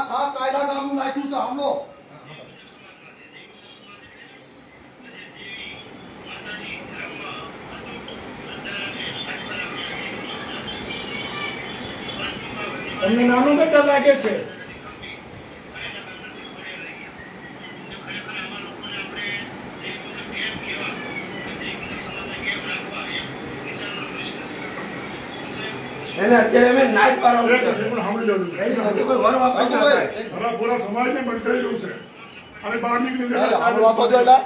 ખાસ કાયદા કામનું નાખ્યું છે હમલો તમને નાનું બેટા લાગે છે એને અત્યારે અમે નાચ પાડવાનું છે પણ સાંભળી લેવું એની સાથે કોઈ વર વાપર ન થાય મારા પૂરા સમાજને બંધ કરી દેવું છે અને બહાર નીકળી જાય આનો વાપો જો એટલે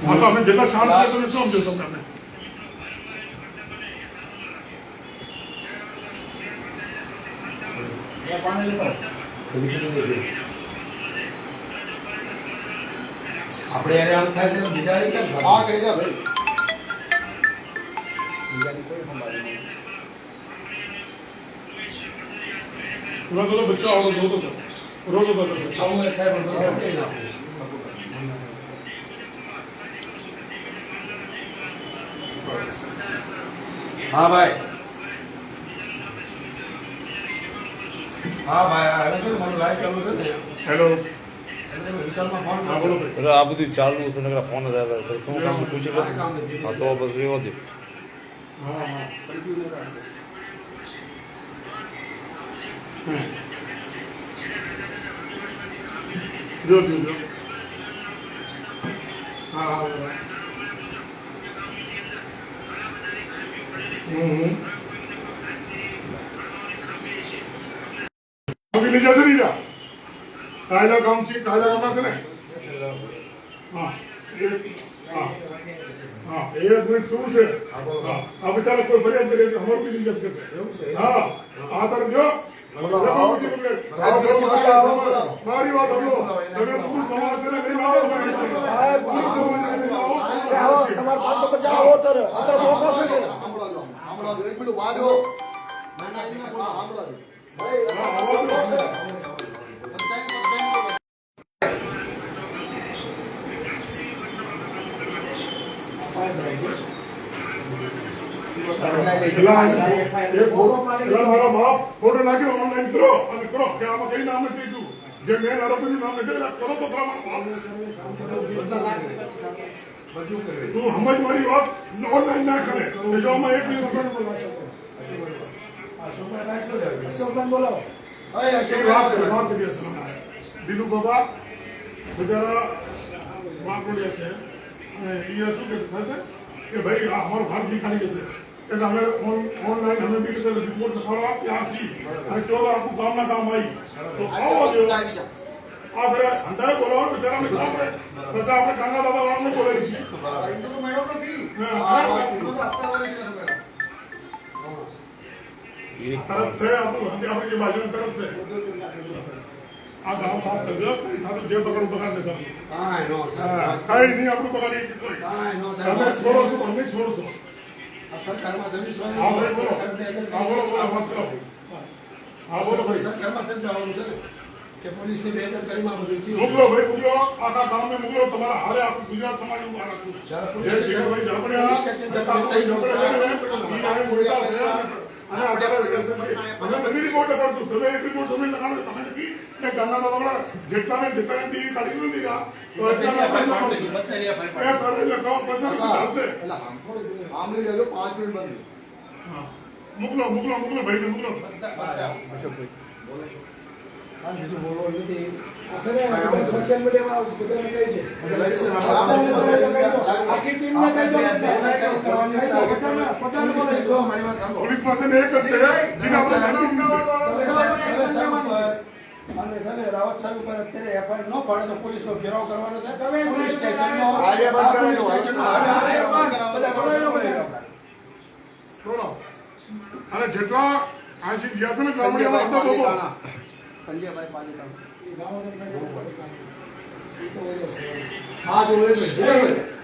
હા તો અમે જેટલા શાંત છે તમે શું સમજો તમને આપણે એને આમ થાય છે બીજા કેમ હા કહી દે ભાઈ પૂરા તો બચ્ચો આવડો જોતો હતો રોતો હતો સામે થાય પણ કેવી નાખું हाँ भाई हाँ भाई आयो तो मन लाइव चालू कर दे हेलो विशाल में फोन हां बोलो भाई आ બધું ચાલુ છે નકર ફોન જ આવ્યો તો શું કામ પૂછી લો હા તો બસ રેવો દે हां हां जो हां हां अभी ले जा से नहीं जा कायदा काम से कायदा करना से नहीं हाँ हाँ 1 मिनट शुरू से अब तारा कोई फरियाद करे तो हमारे भी नहीं जा सकते हाँ आतर जो मारी बात हम लोग अगर पूरी समाज से नहीं लाओ पूरी समाज से नहीं लाओ તમાર 550 આવો તર અતર મોકો છે હમણાં એક મિનિટ વાડો ના ના એને બોલા હમણાં ભાઈ મારા બાપ ફોટો નાખ્યો ઓનલાઈન કરો અને કરો કે આમાં કઈ નામ નથી દીધું જે મેન આરોપીનું નામ નથી કરો તો ખરા તું સમજ મારી વાત ઓનલાઈન ના કરે જો આમાં એક દિલુ બાબા બજારા માંગોડિયા છે અને એ શું કે કે ભાઈ આ અમારો ભાગ નીકાળી જશે એટલે અમે ઓનલાઈન અમે બી રિપોર્ટ લખાવવા ત્યાં છીએ અને તો આખું ગામના કામ આવી તો આવો દેવો આ ફરે અંધારે બોલાવો બિચારાને કામ કરે બસ આપણે ગંગા દાદા વાળાને બોલાવી છીએ ઇન્દુ મેળો નથી તરત છે આપણું આપણે જે બાજુની તરફ છે આ ગામ સાફ કરી દો જે પકડ પકડ લેતા કઈ નહીં આપણું પકડી તમે છોડો છો અમને છોડશો સરકારમાં જમીન હા બોલો વાત કરો હા બોલો ભાઈ સરકારમાં થઈ જવાનું છે કે પોલીસની બેદરકારીમાં બધું થયું મોકલો ભાઈ મોકલો આખા ગામને મોકલો તમારા હારે આખું ગુજરાત સમાજ નું આ રાખું જે ભાઈ ઝાપડ્યા અને અમે નવી રિપોર્ટ કરશું તમે એક રિપોર્ટ સમય લખાડો તમે નથી કે ગામના દાદા જેટલા ટીવી કાઢી દીધી તો લખાવો પસંદ ચાલશે મોકલો મોકલો મોકલો ભાઈ મોકલો બીજું બોલવો નથી સોશિયલ મીડિયામાં બધાને કહી દે આખી ટીમને કહી દો પોલીસ પાસે એક જ છે જેને આપણે અને છે રાવત સાહેબ ઉપર અત્યારે એફઆઈઆર ન પડે તો પોલીસનો ઘેરાવ કરવાનો છે પોલીસ સ્ટેશનનો અને જેટલા આશી જ્યાં છે ને ગામડિયામાં હતા લોકો સંજયભાઈ પાલિકા હા જો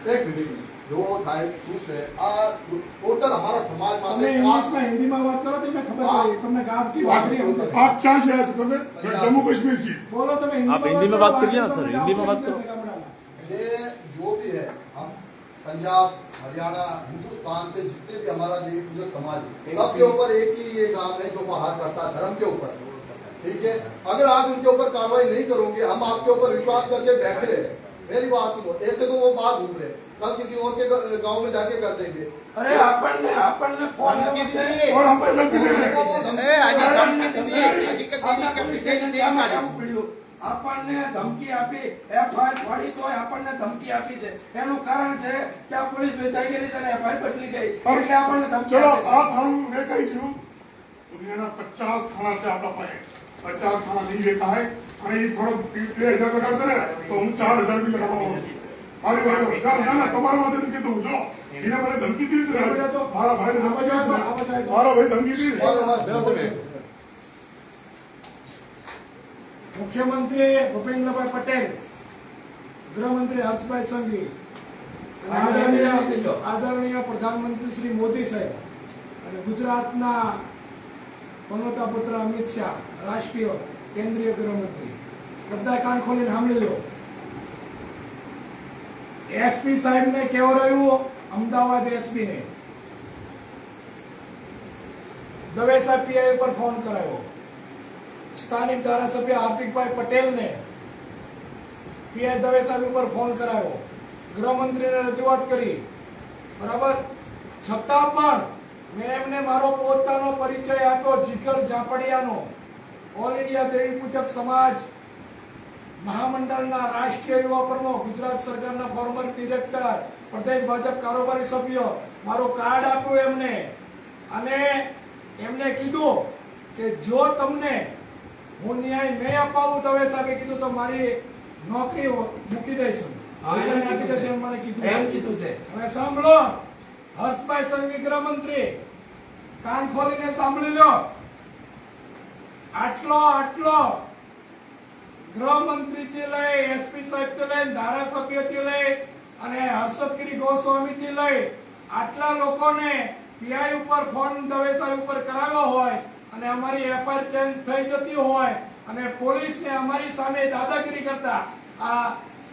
એક મિનિટ जो साहेब શું છે આ ટોટલ અમારા સમાજ તમે માટે ઇંગ્લિશમાં હિન્દીમાં વાત કરો તમને ખબર પડે તમને ગામથી વાતરી સમજે છે. आप क्या से आज તમે जम्मू कश्मीर से બોલો તમે आप हिंदी में बात करिए ना, सर, हिंदी में बात करो. ये जो भी है हम पंजाब हरियाणा हिंदुस्तान से जितने भी हमारा देश जो समाज है सबके ऊपर एक ही ये काम है जो बाहर करता है धर्म के ऊपर ठीक है अगर आप उनके ऊपर कार्रवाई नहीं करोगे हम आपके ऊपर विश्वास करके बैठे हैं मेरी बात सुनो ऐसे तो वो बात घूम रहे कल किसी और के गांव में जाके कर देंगे અરે આપણને ફોન આવ્યો છે और हम पे धमकी दे रहे આપણને ધમકી આપી એફઆઈઆર ફાડી તોય આપણને ધમકી આપી છે એનું કારણ છે કે આ પોલીસ વેચાઈ ગયેલી છે અને એફઆઈઆર બદલી ગઈ એટલે આપણને ધમકી चलो આપી છે. आ थाना मैं कही थी दुनिया 50 थाना से आपका पाए 50 थाना नहीं लेता है અને એ થોડો 2000 લગાડશે ને તો હું 4000 બી લગાવવા માંગુ છું મારી વાત જાઓ ના ના તમારા માટે કીધું જો જેને મને ધમકી દીધી છે ને મારા ભાઈને ધમકી દીધી છે મારા ભાઈ ધમકી દીધી મુખ્યમંત્રી ભૂપેન્દ્રભાઈ પટેલ ગૃહમંત્રી હર્ષભાઈ સંઘવી અને આદરણીય પ્રધાનમંત્રી શ્રી મોદી સાહેબ અને ગુજરાતના પનોતા પુત્ર અમિત શાહ રાષ્ટ્રીય કેન્દ્રીય ગૃહમંત્રી બધા કાન ખોલીને સાંભળી લો એસપી સાહેબ ને કેવું રહ્યું અમદાવાદ એસપી ને દવે સાહેબ પીઆઈ પર ફોન કરાયો સ્થાનિક ધારાસભ્ય હાર્દિકભાઈ પટેલને પીઆઈ દવે સાહેબ ઉપર ફોન કરાયો ગૃહમંત્રીને રજૂઆત કરી બરાબર છતાં પણ મેં એમને મારો પોતાનો પરિચય આપ્યો જીગર ઝાપડિયાનો ઓલ ઇન્ડિયા દેવી પૂજક સમાજ મહામંડળના રાષ્ટ્રીય યુવા પ્રમુખ ગુજરાત સરકારના ફોર્મર ડિરેક્ટર પ્રદેશ ભાજપ કારોબારી સભ્ય મારો કાર્ડ આપ્યો એમને અને એમને કીધું કે જો તમને હું ન્યાય નહીં અપાવું દવે સાહેબે કીધું તો મારી નોકરી મૂકી દઈશું મને કીધું છે હવે સાંભળો હર્ષભાઈ સંઘવી ગૃહમંત્રી કાન ખોલીને સાંભળી લો આટલો ગૃહમંત્રી થી લઈ એસપી સાહેબ થી લઈ ધારાસભ્ય થી લઈ અને હર્ષદગીરી ગોસ્વામી થી લઈ આટલા લોકોને પીઆઈ ઉપર ફોન દવે સાહેબ ઉપર કરાવ્યો હોય અને અમારી એફઆઈઆર ચેન્જ થઈ જતી હોય અને પોલીસને અમારી સામે દાદાગીરી કરતા આ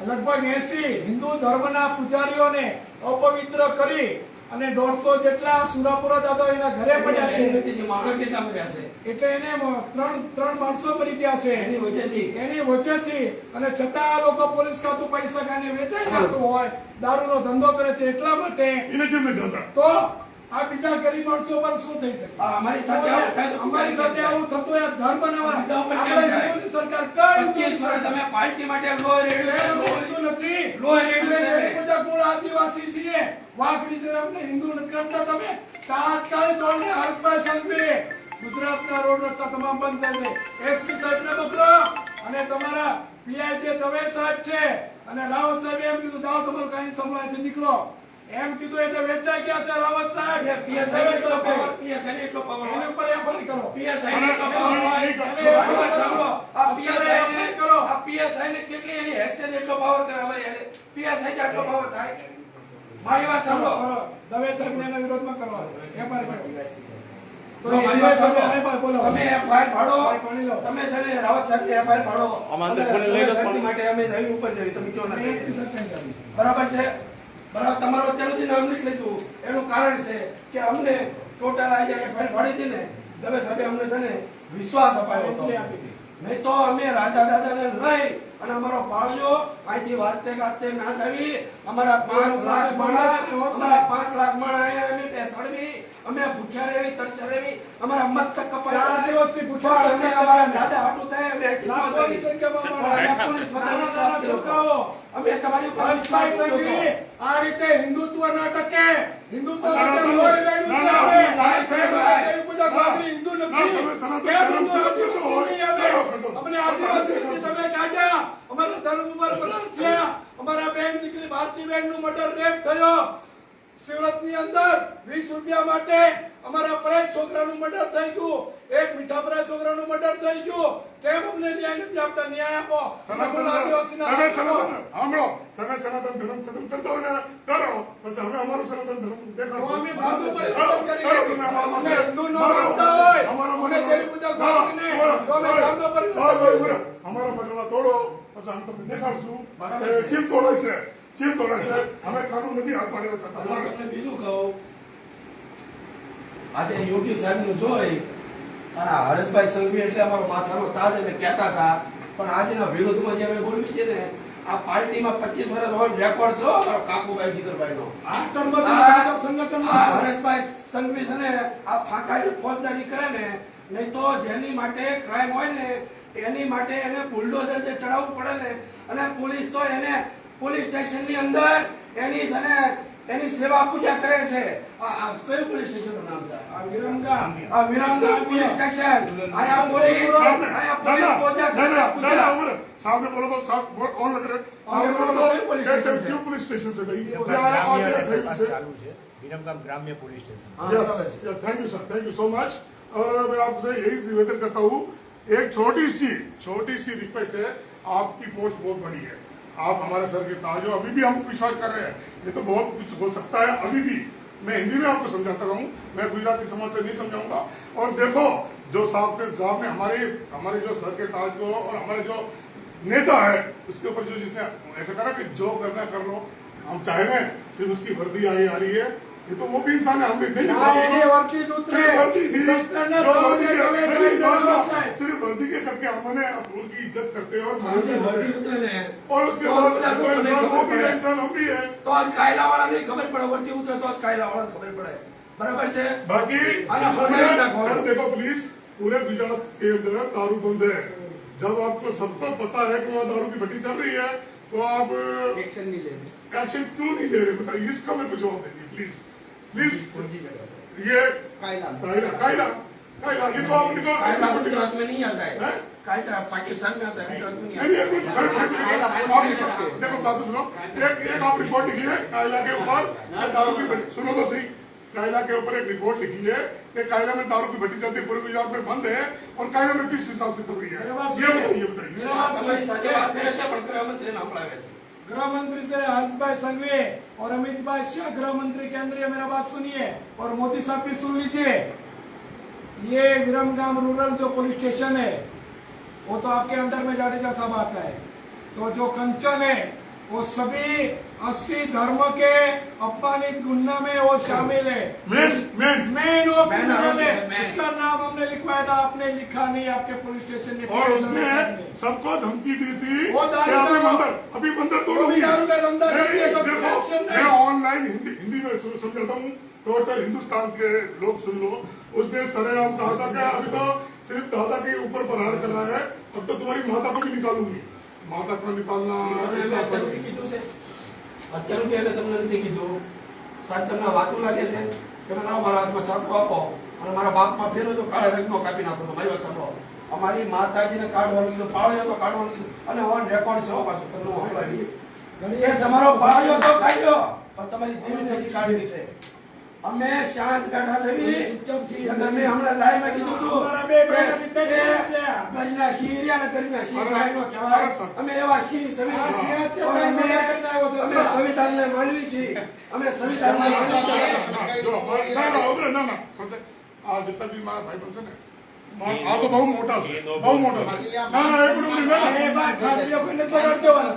લગભગ 80 હિન્દુ ધર્મના પૂજારીઓને અપવિત્ર કરી અને 150 જેટલા સુરાપુરા દાદા એના ઘરે પડ્યા છે એટલે એને ત્રણ માણસો મરી ગયા છે એની વચ્ચેથી અને છતાં આ લોકો પોલીસ ખાતું પૈસા ખાઈને વેચાઈ જતું હોય દારૂનો ધંધો કરે છે એટલા માટે એને કેમ નહીં જાણતા તો આ બીજા ગરીબ માણસો પર શું થઈ શકે અમારી સાથે આવું થતું હોય ધર્મ બનાવવા આપણે સરકાર કઈ તમે પાર્ટી માટે લો રેડિયો નથી લો રેડિયો મૂળ આદિવાસી છીએ વાઘરી છે અમને હિન્દુ નથી કરતા તમે તાત્કાલિક ધોરણે હર્ષભાઈ સંઘવી ગુજરાતના રોડ રસ્તા તમામ બંધ થાય છે એસપી સાહેબને મોકલો અને તમારા પીઆઈ જે દવે સાહેબ છે અને રાવત સાહેબ એમ કીધું જાઓ તમારું કઈ સંભળાયથી નીકળો એમ કીધું એટલે વેચાઈ ગયા છે રાવત સાહેબ પીએસઆઈ એટલો પાવર એની ઉપર એફઆઈઆર કરો પીએસઆઈ એટલો પાવર આ પીએસઆઈ ને કેટલી એની હેસિયત એટલો પાવર કરે અમારી પીએસઆઈ આટલો પાવર થાય મારી વાત સાંભળો દવે સાહેબ ને એના વિરોધમાં કરો એફઆઈઆર કરો મારી વાત સાંભળો તમે એફઆઈઆર ફાડો તમે છે ને રાવત સાહેબ ને એફઆઈઆર ફાડો માટે અમે જઈ ઉપર જઈ તમે કયો ના બરાબર છે બરાબર તમારો અત્યાર સુધી નામ નથી લીધું એનું કારણ છે કે અમને ટોટલ આજે એફઆઈઆર ફાડી હતી ને દવે સાહેબે અમને છે ને વિશ્વાસ અપાયો હતો નહીં તો અમે રાજા દાદાને લઈ અને અમારો પાળ્યો અહીંથી વાજતે ગાજતે ના જાવી અમારા 5 લાખ માણસ અમે બેસાડવી અમે ભૂખ્યા રહેવી તરસ્યા રહેવી અમારા મસ્તક કપાયા દિવસથી ભૂખ્યા અને અમારા દાદા હાટું થાય અમે લાખોની સંખ્યામાં પોલીસ વાળા છોકરાઓ અમે તમારી ઉપર વિશ્વાસ કરી આ રીતે હિન્દુત્વ નાટકે હિન્દુત્વ નાટક લોહી રેડ્યું છે પૂજા ભાગરી હિન્દુ નથી કેમ હિન્દુ અમને આદિવાસી તમે કાઢ્યા અમારા ધર્મ ઉપર બલાત્કાર થયા અમારા બેન દીકરી ભારતી બેન નું મર્ડર રેપ થયો સુરતની અંદર 20 રૂપિયા માટે અમારા પરાય છોકરાનું મર્ડર થઈ ગયું, એક મીઠાપરા છોકરાનું મર્ડર થઈ ગયું. કેમ અમને ન્યાય નથી આપતા? ન્યાય આપો. સનાતન આદિવાસીના તમે હક આપો. સનાતન સાંભળો, તમે સનાતન ધર્મ ખતમ કરી દો ને કરો, પછી અમે અમારું સનાતન ધર્મ દેખાડો. તો અમે ધર્મ પરિવર્તન કરીએ. કરો તમે અમારા અમે માટે. હિન્દુ ન માનતા હોય, અમારા અમે માટે. દેવી પૂજક હા, ભગવાનને, તો અમે ધર્મ પરિવર્તન હા, કરીએ. બરાબર. અમારા મતલબ તોડો, પછી અમે તમને દેખાડશું. બરાબર એ છે. ચીમ તોડે છે, ચીમ તોડે છે. અમે કાનૂન નથી હાથ પાડેલો હું છતાં. તમને બીજું કહું, આજે યોગી સાહેબ નું જોઈ અને હરેશભાઈ સંઘવી એટલે અમારો માથાનો તાજ અમે કહેતા હતા, પણ આજના વિરોધમાં જે અમે બોલવી છે ને, આ પાર્ટીમાં 25 વર્ષ ઓન રેકોર્ડ છો અમારો કાકુભાઈ જીગરભાઈ નો. આ ટર્મથી ભાજપ સંગઠનમાં આ હરેશભાઈ સંઘવી છે ને, આ ફાંકા જે ફોજદારી કરે ને, નહીં તો જેની માટે ક્રાઇમ હોય ને એની માટે એને બુલડોઝર જે ચડાવવું પડે ને, અને પોલીસ તો એને પોલીસ સ્ટેશનની અંદર એની છે ને એની સેવા પૂજા કરે છે. આ કયું પોલીસ સ્ટેશનનું નામ છે? આ વિરમગામ. આ વિરામગામ પોલીસ સ્ટેશન. આયા પોલીસ પૂજા કરે છે, પૂજા. सामने बोलो तो साहब कौन लग रहा है? सामने बोलो तो कैसे क्यों पुलिस स्टेशन से गई? चालू है विरमगाम ग्राम्य police station. Thank you sir, thank you so much. और मैं आपसे यही निवेदन करता हूँ, एक छोटी सी रिक्वेस्ट है, आपकी पोस्ट बहुत बड़ी है, आप हमारे सर के ताज हो, अभी भी हम विश्वास कर रहे हैं, ये तो बहुत कुछ हो सकता है अभी भी। मैं हिंदी में आपको समझाता रहूँ, मैं गुजराती समाज से नहीं समझाऊंगा। और देखो जो साहब ने हमारे जो सर के ताज को और हमारे जो नेता है उसके ऊपर जो जिसने ऐसा करा कि जो करना कर लो, हम चाहे ना सिर्फ उसकी वर्दी आगे आ रही है, ये तो वो भी इंसान है, हम भी नहीं हाँ, ये वर्दी जो उतरे, सिर्फ वर्दी थी, सस्पेंड जो तो वर्दी के- हमें मेरी कोई बात डर सुनो, नहीं है। सिर्फ वर्दी के करके हमने उनकी इज्जत करते हैं और આની मान्यता વર્દી देते हैं। ઉતરે ને और उसके तो बाद બધા कोई લોકોને इंसान वो ખબર भी है, પડે. इंसान हम भी है। તો આજ કાયલા વાળા નહીં ખબર પડે, વર્દી ઉતરે તો આજ કાયલા વાળા ખબર પડે. બરાબર છે? बाकी आना फरमाइश रखो। सर देखो प्लीज, पूरे गुजरात के अंदर दारू बंद है, जब आपको सबको पता है कि वहाँ दारू की भट्टी चल रही है, तो आप एक्शन नहीं लेंगे। एक्शन क्यों नहीं ले रहे? बताइए, इसका मेरे को जवाब देंगे प्लीज प्लीज। कौन सी जगह? ये कायला। कायदा कायदा कायदा लिखो, आप लिखो। कायदा गुजरात में नहीं आता हैं? है, कायदा पाकिस्तान में आता है, गुजरात में नहीं नहीं, आता नहीं, कुछ सर, आप लिखो, देखो बात तो सुनो, एक आप रिपोर्ट लिखी है कायला के ऊपर कि दारू की भट्टी, सुनो तो सही, कायला के ऊपर एक रिपोर्ट लिखी है कि कायला में दारू की भट्टी चलती है, पूरे गुजरात में बंद है, और कायला में किस हिसाब से चल रही है, मेरे पास ये बताइए मेरे बताइए। पास તમારી સાથે વાત કરે છે પણ ગૃહમંત્રી નામ લાવે છે. गृह मंत्री से हर्षभाई संघवी और अमित भाई शाह गृह मंत्री केंद्रीय, मेरा बात सुनिए और मोदी साहब भी सुन लीजिए। ये विरमगाम रूरल जो पुलिस स्टेशन है वो तो आपके अंडर में जाडेजा साहब आता है, तो जो कंचन है वो सभी 80 धर्म के अपमानित गुन्ना में वो शामिल है। मेन मेन वो मैन क्रिमिनल है, मैन। इसका नाम हमने लिखवाया था, आपने लिखा नहीं, आपके पुलिस स्टेशन ने और उसने सबको धमकी दी थी वो दारू कि का- अभी मंदिर वो भी तोड़ोगी। दारू का धंधा नहीं, करती है, तो देखो, एक्शन नहीं। मैं ऑनलाइन हिंदी में समझाता हूँ, टोटल हिंदुस्तान के लोग सुन लो। उसने सरेआम दादा का, अभी तो सिर्फ दादा के ऊपर प्रहार करा है, अब तो तुम्हारी माता को भी निकालूंगी, माता को निकालना। તમે અમે અત્યારથી કીધું છે, અત્યારથી અમે તમને નથી કીધું. સાહેબ તમને વાતું લાગે છે તમે લાવો મારા હાથમાં સાપો આપો અને મારા બાપમાં ફેરો તો કાળા રંગનો કાપી નાખો. મારી વાત સાંભળો, અમારી માતાજીને કાઢવાનું કીધું, પાળ્યો તો કાઢવાનું કીધું, અને ઓન રેકોર્ડ છે હો પાછું તમને હું સંભળાવી. એ તમારો પાળ્યો તો કાઢ્યો પણ તમારી દેવી કાઢી દીધી. અમે શાંત બેઠા છે ચૂપચાપ છીએ. અગર મેં હમણાં લાઈવ માં કીધું હતું અમારા બે ભાઈના લીધે કે છે. ગરીના સિંહ રહ્યા ને ગરીના સિંહ અરે, કાંઈ નો કહેવાય. અરે સાહેબ. અમે એવા સિંહ આ સંવિધાન સિંહ છે, અને કાંઈ અમે મર્ડર કરીને આવ્યો હતો. અમે સંવિધાનને માનવી છીએ. અમે સંવિધાનને માનવી છીએ. जो हमारे- ना, ना, उधर, ना, ना, समझे? आज जितना भी हमारा भाई बन से ना, आ तो बहुत मोटा से, बहुत मोटा से। ना, ना, एक मिनट, ना, એ ना। વાત ખાસીઓ કોઈને પકડ દેવાના.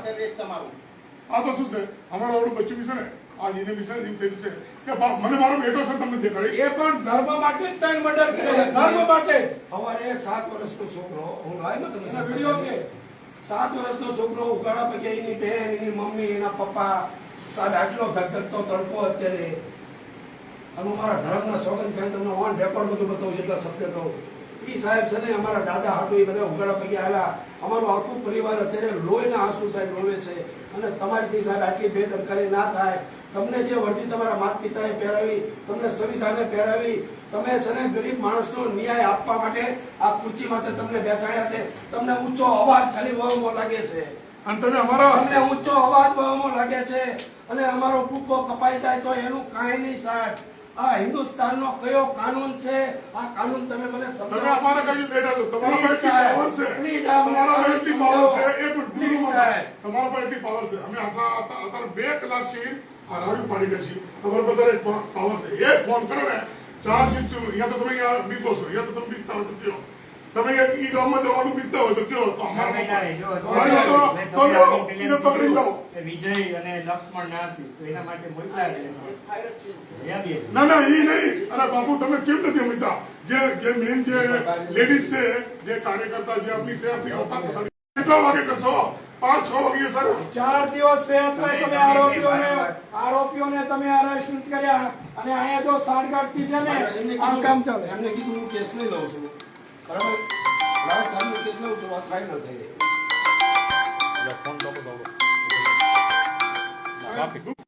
આ તો શું છે, અમારો આવડું બચ્ચું બી છે ને, આ એને બી છે ને, એમ કહ્યું છે કે મને મારો બેટો છે, તમને દેખાડીશ. એ પણ ધર્મ માટે જ ત્રણ મર્ડર કરે છે, ધર્મ માટે જ. સવારે 7 વર્ષનો છોકરો, હું લાઈવમાં તમને એના વિડીયો છે. 7 વર્ષનો છોકરો ઉગાડા પગે એની બહેન, એની મમ્મી, એના પપ્પા સાથે આટલો ધગધગતો તડકો અત્યારે. અને હું મારા ધર્મના સોગંદ ખાઈને તમને ઓન રેકોર્ડ બધું બતાવું જેટલા શબ્દ કહું. ઈ સાહેબ છે ને અમારા દાદા હાટુ એ બધા ઉગાડા પગે આવ્યા. અમારું આખું પરિવાર અત્યારે લોહીના આંસુ સાહેબ રોવે છે. અને તમારીથી સાહેબ આટલી બેદરકારી ના થાય. તમને જે વર્દી તમારા માતા પિતાએ પહેરાવી, તમને સંવિધાને પહેરાવી, તમે છે ને ગરીબ માણસનો ન્યાય આપવા માટે આ ખુરચી માથે તમને બેસાડ્યા છે. તમને ઊંચો અવાજ ખાલી બહુ લાગે છે. અને તમે અમારા તમને ઊંચો અવાજ બોલવામાં લાગે છે અને અમારો ભૂકો કપાઈ જાય તો એનું કાંઈ નહીં સાહેબ. આ હિન્દુસ્તાનનો કયો કાનૂન છે? આ કાનૂન તમે મને તમે સમજાવો. અમારા કઈ બેઠા છો તમારા પાસે એટલી પાવર છે Please, અમને તમારા પાસે એટલી પાવર છે એક Please, મિનિટ સાહેબ. તમારા પાસે એટલી પાવર છે અમે અત્યારે 2 કલાક થી આ રાડ્યું પાડી ગયા છીએ તમારા પાસે પાવર છે એક ફોન કરો ને 4 જીતશું અહીંયા તો તમે અહીંયા બીતો છો અહીંયા તો તમે બીતતા હોય તો કયો તમે ઈ ગામમાં જવાનું બીતતા હોય તો કયો તો અમારા એને પકડી જાઓ વિજય અને લક્ષ્મણ નાસી તો એના માટે મોકલ્યા છે ના ના ઈ નહીં અરે બાપુ તમે કેમ નથી સમજતા જે મેન જે લેડીઝ છે જે કાર્યકર્તા જે આપણી છે આપણી ઓકાત બતાવી કેટલા વાગે કરશો 5-6 વાગે સર 4 દિવસ થયા તોય તમે આરોપીઓને તમે અરેસ્ટ કર્યા અને અહીંયા જો સાણગાંઠથી છે ને આ કામ ચાલે. એમને કીધું હું કેસ લઈ લઉં છું બરાબર. લાવ સાહેબનો કેસ લઉં છું વાત ફાઇનલ થઈ ગઈ. ફોન કાપો તો કાપી